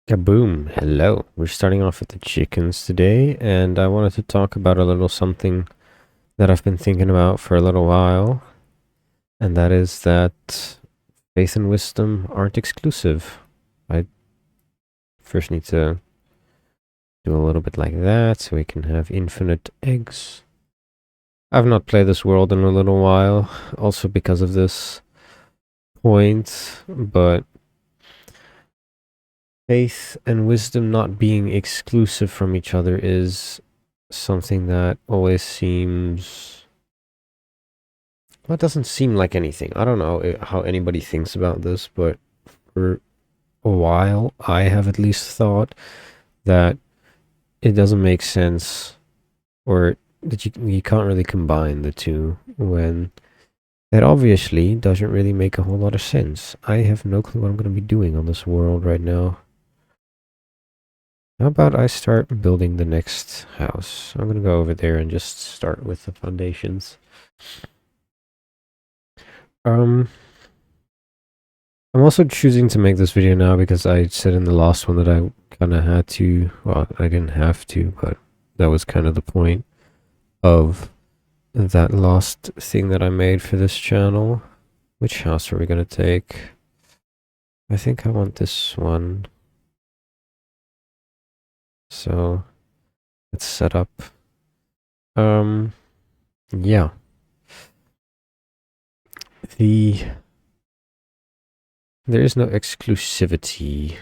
Kaboom! Hello. We're starting off with the chickens today, and I wanted to talk about a little something that I've been thinking about for a little while, and that is that faith and wisdom aren't exclusive. I first need to do a little bit like that so we can have infinite eggs. I've not played this world in a little while, also because of this point, but faith and wisdom not being exclusive from each other is something that always seems, well, it doesn't seem like anything. I don't know how anybody thinks about this, but for a while I have at least thought that it doesn't make sense, or that you can't really combine the two, when it obviously doesn't really make a whole lot of sense. I have no clue what I'm going to be doing on this world right now. How about I start building the next house? I'm gonna go over there and just start with the foundations. I'm also choosing to make this video now because I said in the last one that I kind of had to, well, I didn't have to, but that was kind of the point of that last thing that I made for this channel. Which house are we gonna take? I think I want this one. So let's set up. Yeah. There is no exclusivity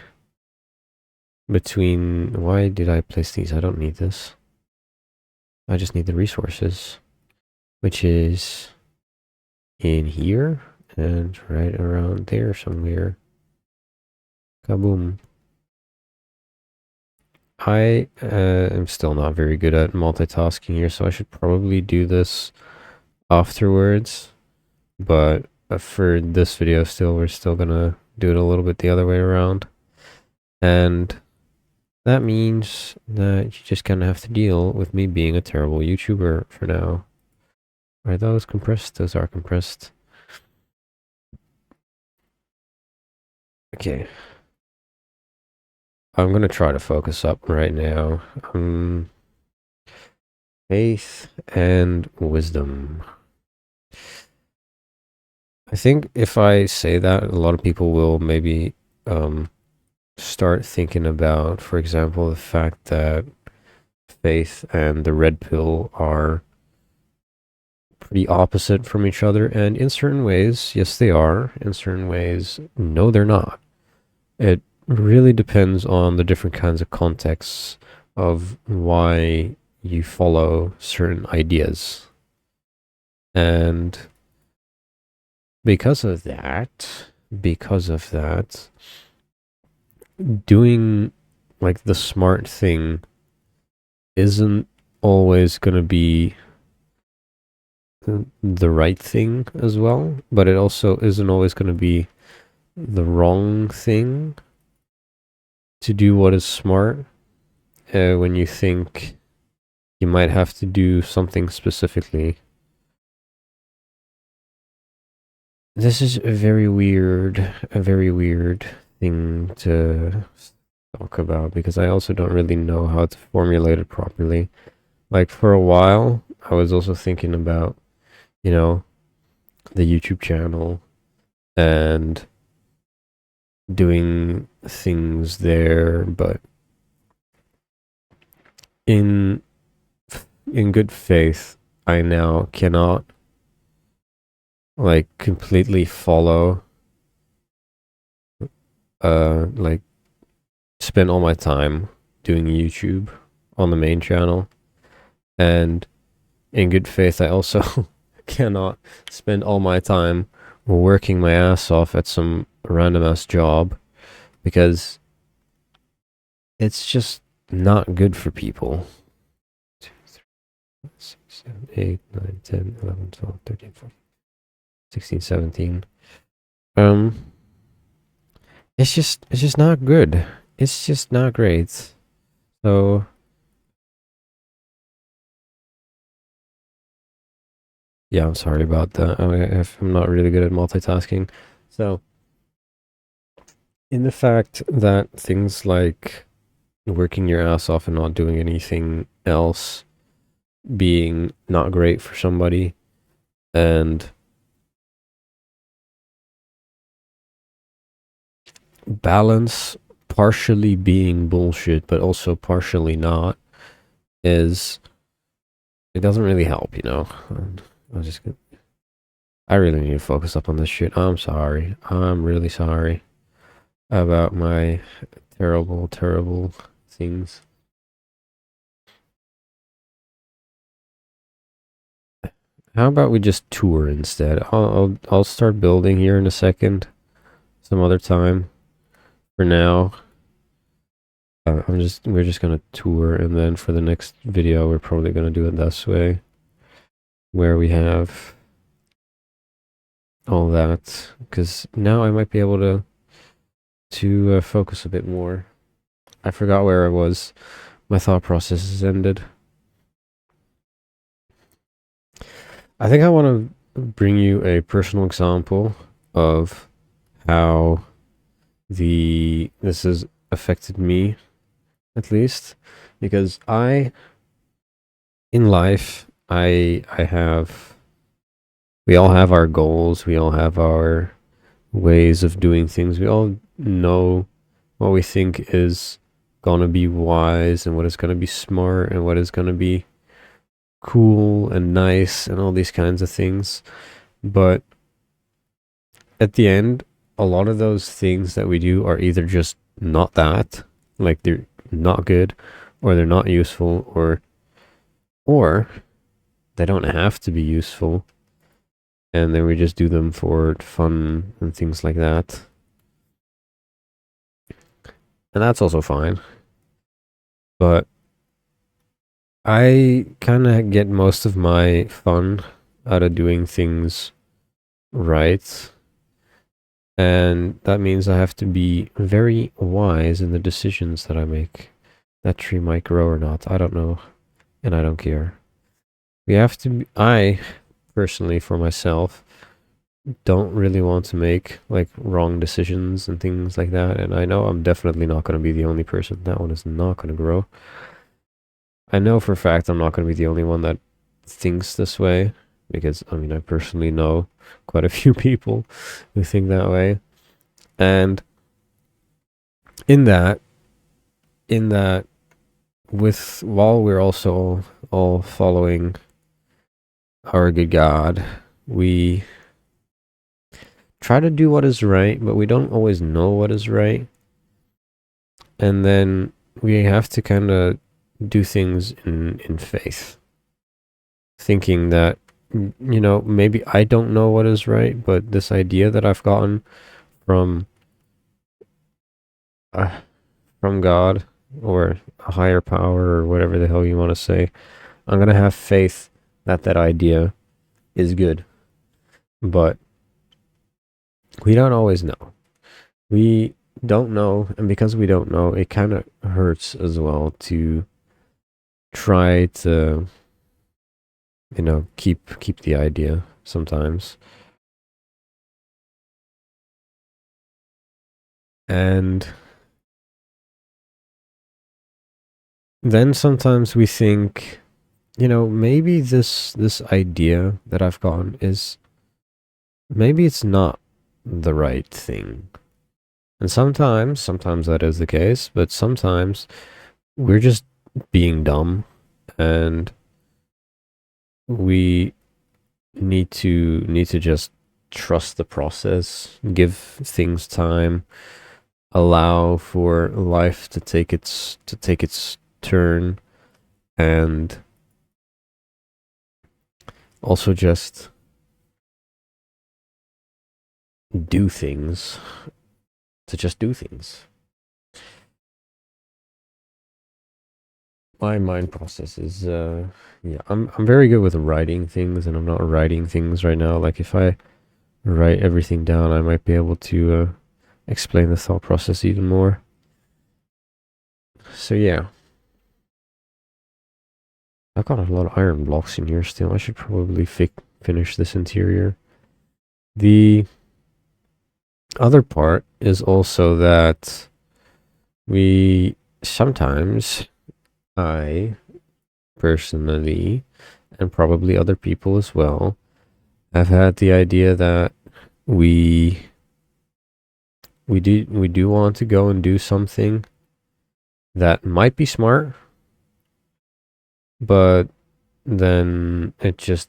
between... Why did I place these? I don't need this. I just need the resources, which is in here and right around there somewhere. Kaboom. I am still not very good at multitasking here, so I should probably do this afterwards. But for this video still, we're still gonna do it a little bit the other way around. And that means that you just kind of have to deal with me being a terrible YouTuber for now. Are those compressed? Those are compressed. Okay. I'm gonna try to focus up right now. Faith and wisdom. I think if I say that, a lot of people will maybe start thinking about, for example, the fact that faith and the red pill are pretty opposite from each other, and in certain ways, yes they are. In certain ways, no they're not. It really depends on the different kinds of contexts of why you follow certain ideas. And because of that, doing like the smart thing isn't always going to be the right thing as well, but it also isn't always going to be the wrong thing to do what is smart when you think you might have to do something specifically. This is a very weird thing to talk about because I also don't really know how to formulate it properly. Like for a while, I was also thinking about, you know, the YouTube channel and doing things there, but in good faith, I now cannot like completely follow like spend all my time doing YouTube on the main channel, and in good faith I also cannot spend all my time working my ass off at some random ass job, because it's just not good for people. 2, 3, 4, 6, 7, 8, 9, 10, 11, 12, 13, 14, 16, 17. It's just not good. It's just not great. So yeah, I'm sorry about that. I'm not really good at multitasking. So in the fact that things like working your ass off and not doing anything else being not great for somebody, and balance partially being bullshit but also partially not, is it doesn't really help, you know. I just I really need to focus up on this shit. I'm sorry. I'm really sorry about my terrible, terrible things. How about we just tour instead? I'll start building here in a second, some other time. For now, we're just gonna tour, and then for the next video, we're probably gonna do it this way, where we have all that, because now I might be able to focus a bit more. I forgot where I was. My thought process has ended. I think I want to bring you a personal example of how this has affected me, at least, because in life, we all have our goals, we all have our ways of doing things, we all know what we think is gonna be wise and what is gonna be smart and what is gonna be cool and nice and all these kinds of things. But at the end, a lot of those things that we do are either just not that, like they're not good, or they're not useful, or they don't have to be useful, and then we just do them for fun and things like that. And that's also fine. But I kind of get most of my fun out of doing things right. And that means I have to be very wise in the decisions that I make. That tree might grow or not, I don't know. And I don't care. I personally, for myself, don't really want to make like wrong decisions and things like that. And I know I'm definitely not going to be the only person. That one is not going to grow. I know for a fact I'm not going to be the only one that thinks this way, because I mean, I personally know quite a few people who think that way. And in that, while we're also all following our good God, we try to do what is right, but we don't always know what is right. And then we have to kind of do things in faith, thinking that, you know, maybe I don't know what is right, but this idea that I've gotten from God or a higher power or whatever the hell you want to say, I'm gonna have faith that that idea is good. But we don't always know. We don't know, and because we don't know, it kind of hurts as well to try to, you know, keep the idea sometimes. And then sometimes we think, you know, maybe this idea that I've gotten is, maybe it's not the right thing. And sometimes that is the case, but sometimes we're just being dumb, and we need to just trust the process, give things time, allow for life to take its turn, and also just do things to just do things. My mind process is yeah, I'm very good with writing things, and I'm not writing things right now. Like if I write everything down, I might be able to explain the thought process even more. So yeah, I've got a lot of iron blocks in here still. I should probably finish this interior. The other part is also that we sometimes, I personally, and probably other people as well, have had the idea that we we do want to go and do something that might be smart, but then it just,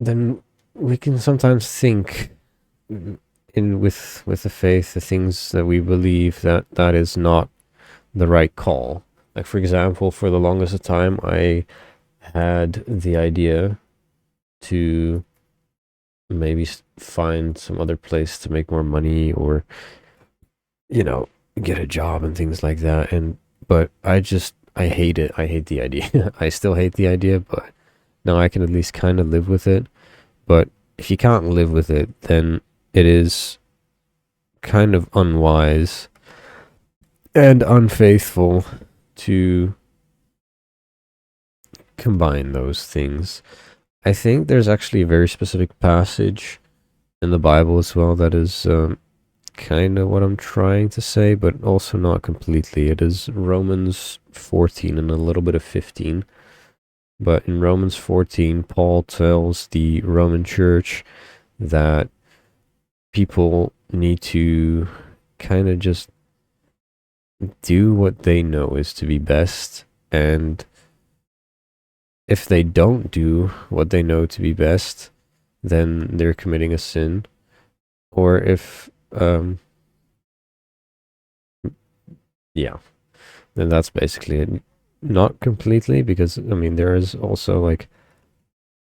then we can sometimes think in with the faith, the things that we believe, that that is not the right call. Like, for example, for the longest time, I had the idea to maybe find some other place to make more money, or, you know, get a job and things like that. And, but I hate it. I hate the idea. I still hate the idea, but now I can at least kind of live with it. But if you can't live with it, then it is kind of unwise and unfaithful to combine those things. I think there's actually a very specific passage in the Bible as well that is kind of what I'm trying to say, but also not completely. It is Romans 14 and a little bit of 15. But in Romans 14, Paul tells the Roman church that people need to kind of just do what they know is to be best. And if they don't do what they know to be best, then they're committing a sin. Or if, yeah, then that's basically it. Not completely, because, I mean, there is also like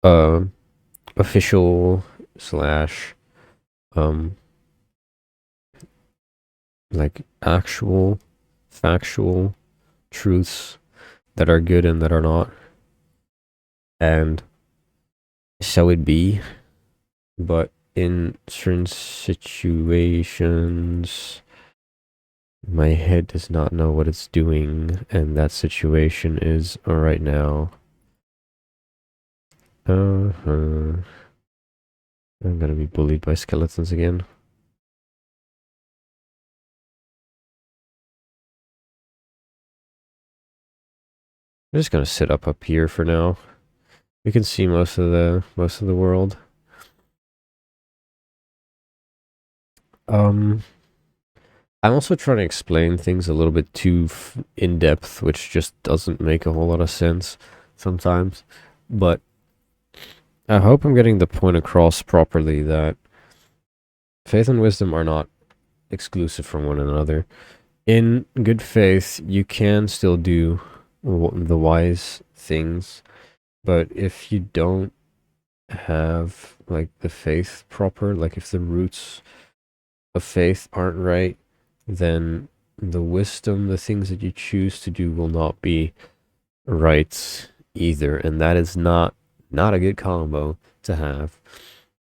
uh, official slash like actual factual truths that are good and that are not. And so it be, but in certain situations, my head does not know what it's doing, and that situation is right now. I'm gonna be bullied by skeletons again. I'm just gonna sit up here for now. We can see most of the world. I'm also trying to explain things a little bit too in depth, which just doesn't make a whole lot of sense sometimes. But I hope I'm getting the point across properly, that faith and wisdom are not exclusive from one another. In good faith, you can still do the wise things, but if you don't have like the faith proper, like if the roots of faith aren't right, then the wisdom, the things that you choose to do, will not be right either. And that is not a good combo to have.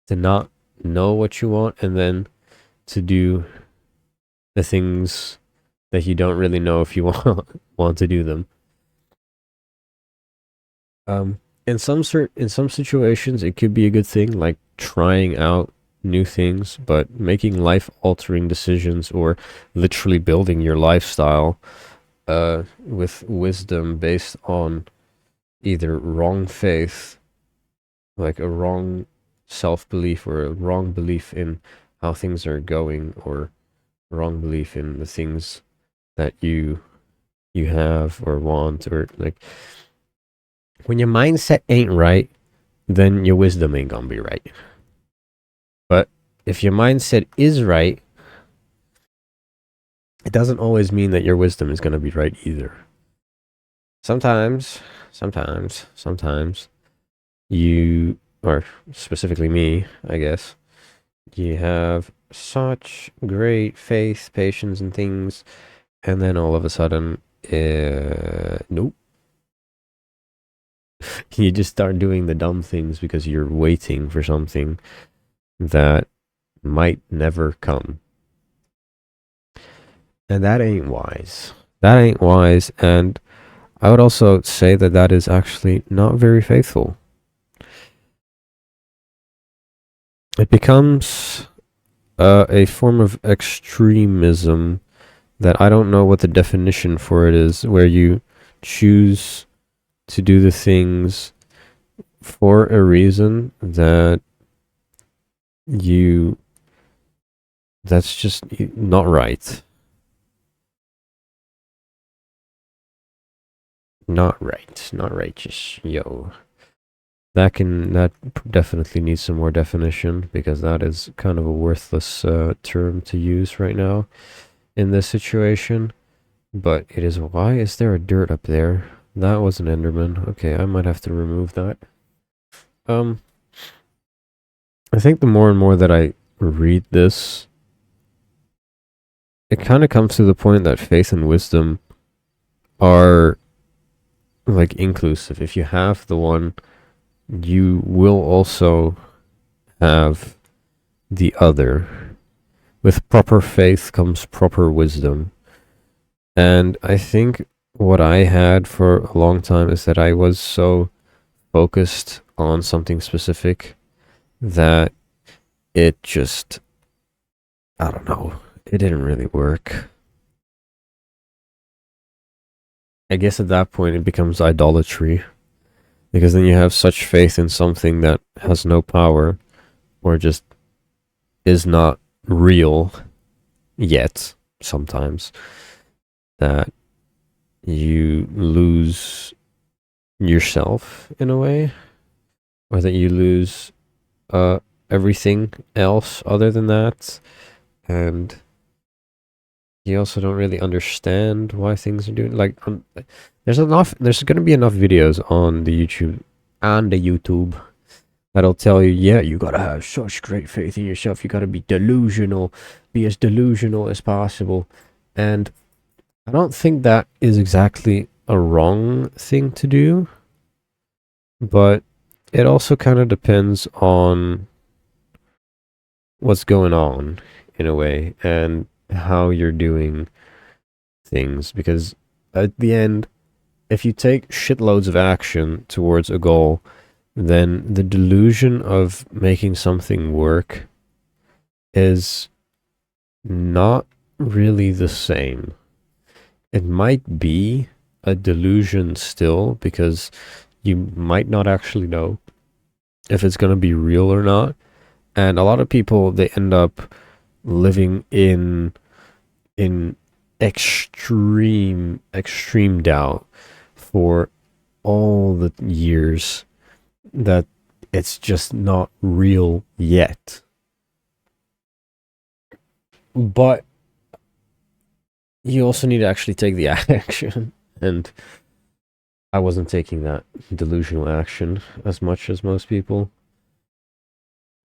To not know what you want, and then to do the things that you don't really know if you want to do them. In some situations, it could be a good thing, like trying out new things, but making life-altering decisions, or literally building your lifestyle with wisdom based on either wrong faith, like a wrong self-belief, or a wrong belief in how things are going, or wrong belief in the things that you have or want, or like, when your mindset ain't right, then your wisdom ain't gonna be right. But if your mindset is right, it doesn't always mean that your wisdom is gonna be right either. Sometimes you, or specifically me, I guess, you have such great faith, patience, and things, and then all of a sudden, nope. You just start doing the dumb things because you're waiting for something that might never come. And that ain't wise. That ain't wise. And I would also say that that is actually not very faithful. it becomes a form of extremism that I don't know what the definition for it is, where you choose to do the things for a reason that's just not right. Not right. Not righteous. Yo. That definitely needs some more definition, because that is kind of a worthless term to use right now in this situation. But it is. Why is there a dirt up there? That was an Enderman. Okay, I might have to remove that. I think the more and more that I read this, it kind of comes to the point that faith and wisdom are like inclusive. If you have the one, you will also have the other. With proper faith comes proper wisdom. And I think what I had for a long time is that I was so focused on something specific that it just, I don't know, it didn't really work. I guess at that point it becomes idolatry, because then you have such faith in something that has no power, or just is not real yet sometimes, that you lose yourself in a way, or that you lose everything else other than that, and you also don't really understand why things are doing like there's going to be enough videos on the YouTube that'll tell you, yeah, you gotta have such great faith in yourself, you gotta be delusional, be as delusional as possible. And I don't think that is exactly a wrong thing to do, but it also kind of depends on what's going on in a way, and how you're doing things. Because at the end, if you take shitloads of action towards a goal, then the delusion of making something work is not really the same. It might be a delusion still, because you might not actually know if it's going to be real or not. And a lot of people, they end up living in extreme doubt for all the years that it's just not real yet. But you also need to actually take the action, and I wasn't taking that delusional action as much as most people,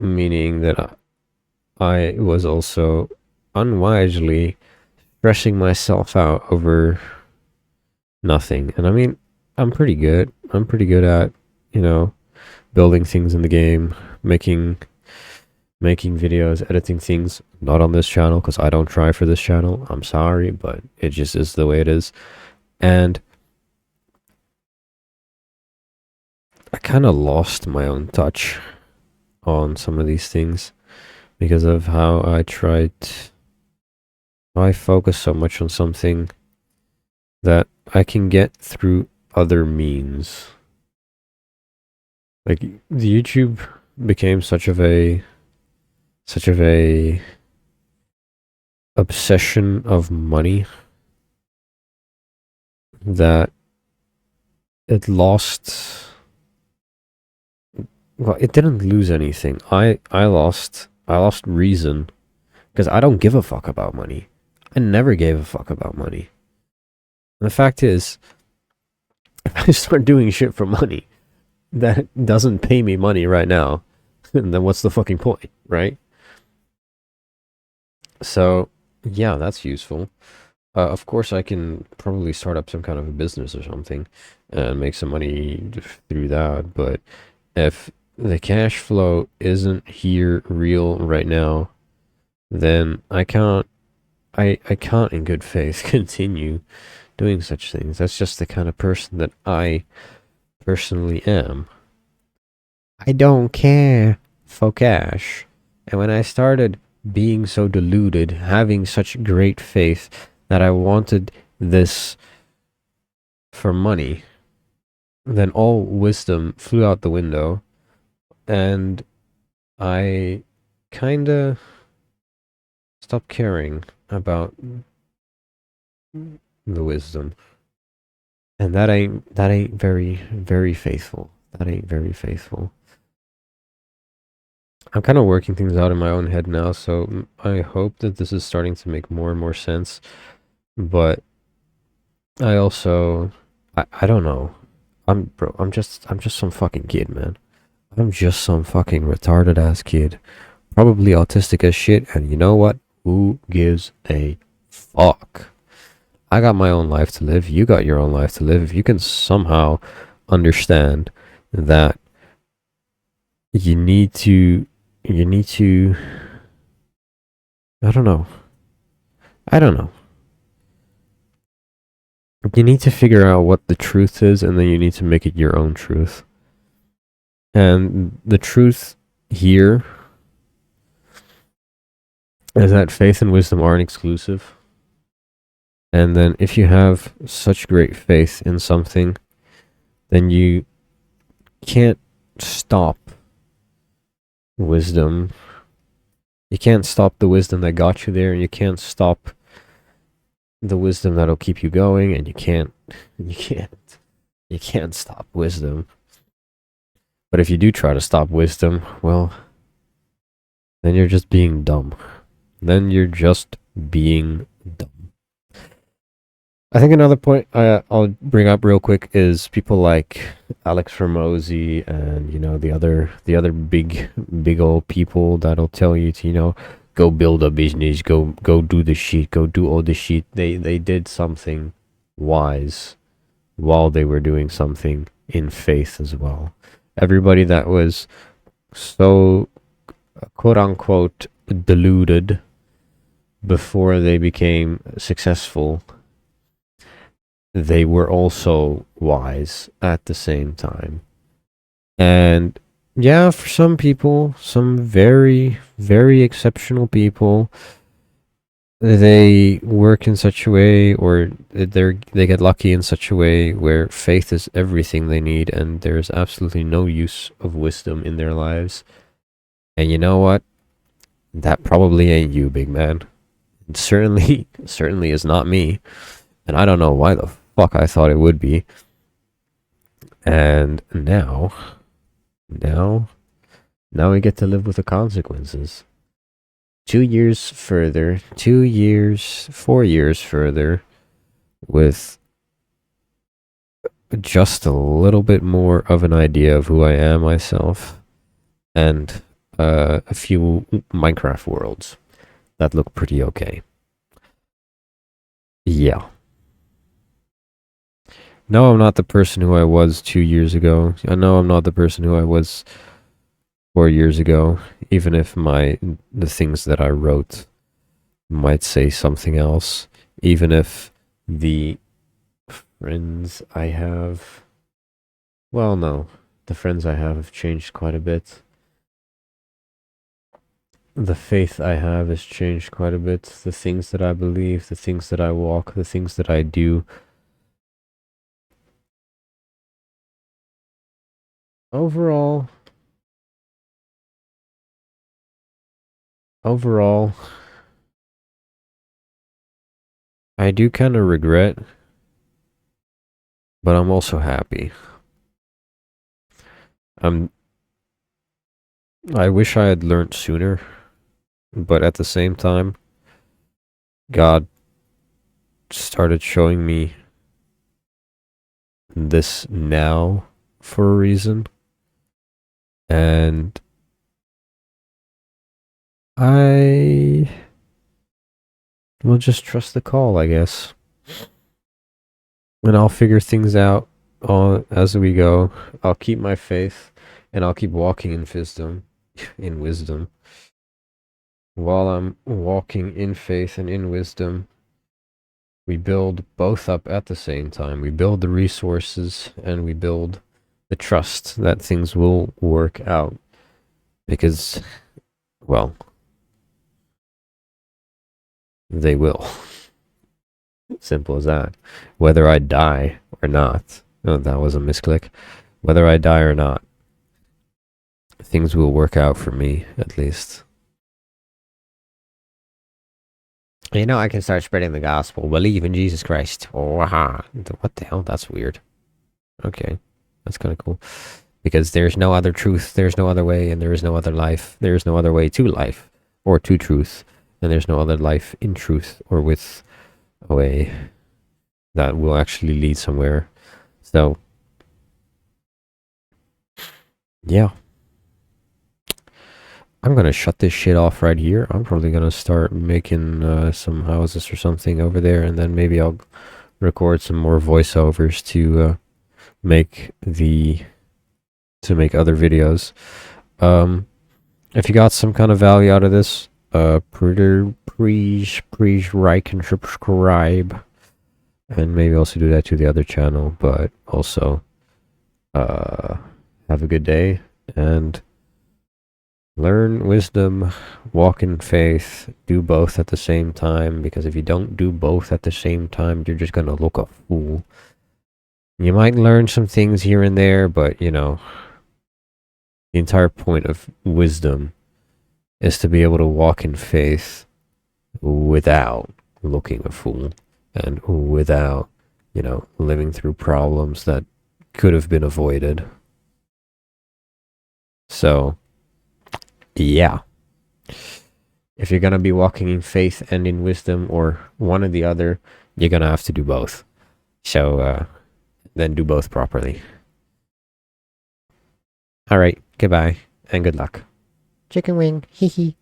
meaning that I was also unwisely stressing myself out over nothing. And I mean, I'm pretty good. I'm pretty good at, building things in the game, making videos, editing things. Not on this channel, because I don't try for this channel. I'm sorry, but it just is the way it is. And I kind of lost my own touch on some of these things, because of how I focus so much on something that I can get through other means. Like, the YouTube became such of a obsession of money that it lost. Well, it didn't lose anything. I lost reason, because I don't give a fuck about money. I never gave a fuck about money. And the fact is, if I start doing shit for money that doesn't pay me money right now, then what's the fucking point, right? So, yeah, that's useful. Of course, I can probably start up some kind of a business or something and make some money through that. But if the cash flow isn't here real right now, then I can't in good faith continue doing such things. That's just the kind of person that I personally am. I don't care for cash. And when I started being so deluded, having such great faith that I wanted this for money, then all wisdom flew out the window, and I kinda stopped caring about the wisdom. And that ain't very faithful. That ain't very faithful. I'm kind of working things out in my own head now, so I hope that this is starting to make more and more sense. But I also, I don't know. I'm just some fucking kid, man. I'm just some fucking retarded ass kid. Probably autistic as shit, and you know what? Who gives a fuck? I got my own life to live. You got your own life to live. If you can somehow understand that you need to, you need to, I don't know. I don't know. You need to figure out what the truth is, and then you need to make it your own truth. And the truth here is that faith and wisdom aren't exclusive. And then if you have such great faith in something, then you can't stop wisdom. You can't stop the wisdom that got you there, and you can't stop the wisdom that'll keep you going, and you can't stop wisdom. But if you do try to stop wisdom, well, then you're just being dumb. Then you're just being dumb. I think another point I'll bring up real quick is people like Alex Ramosi and the other big old people that'll tell you to go build a business, go do the shit, go do all the shit. They did something wise while they were doing something in faith as well. Everybody that was so quote unquote deluded before they became successful, they were also wise at the same time. And yeah, for some people, some very, very exceptional people, they work in such a way, or they get lucky in such a way where faith is everything they need, and there's absolutely no use of wisdom in their lives. And you know what? That probably ain't you, big man. It certainly is not me. And I don't know why the fuck I thought it would be. And now we get to live with the consequences. 4 years further, with just a little bit more of an idea of who I am myself, and a few Minecraft worlds that look pretty okay. Yeah. No, I'm not the person who I was 2 years ago. I know I'm not the person who I was 4 years ago, even if the things that I wrote might say something else, even if the friends I have, well, no, the friends I have changed quite a bit. The faith I have has changed quite a bit. The things that I believe, the things that I walk, the things that I do. Overall, I do kind of regret, but I'm also happy. I wish I had learned sooner, but at the same time, God started showing me this now for a reason. And I will just trust the call, I guess. And I'll figure things out as we go. I'll keep my faith, and I'll keep walking in wisdom. While I'm walking in faith and in wisdom, we build both up at the same time. We build the resources, and we build the trust that things will work out. Because well, they will. Simple as that. Whether I die or not. Oh, that was a misclick. Whether I die or not, things will work out for me, at least. You know, I can start spreading the gospel. Believe in Jesus Christ. Oh, aha. What the hell? That's weird. Okay. That's kind of cool. Because there's no other truth, there's no other way, and there is no other life. There is no other way to life, or to truth. And there's no other life in truth, or with a way that will actually lead somewhere. So, yeah. I'm gonna shut this shit off right here. I'm probably gonna start making some houses or something over there, and then maybe I'll record some more voiceovers to make other videos. If you got some kind of value out of this, please like and subscribe, and maybe also do that to the other channel. But also, have a good day and learn wisdom, walk in faith, do both at the same time, because if you don't do both at the same time, you're just gonna look a fool. You might learn some things here and there, but you know, the entire point of wisdom is to be able to walk in faith without looking a fool and without, you know, living through problems that could have been avoided. So, yeah. If you're going to be walking in faith and in wisdom, or one or the other, you're going to have to do both. So, then do both properly. All right, goodbye and good luck. Chicken wing, hee hee.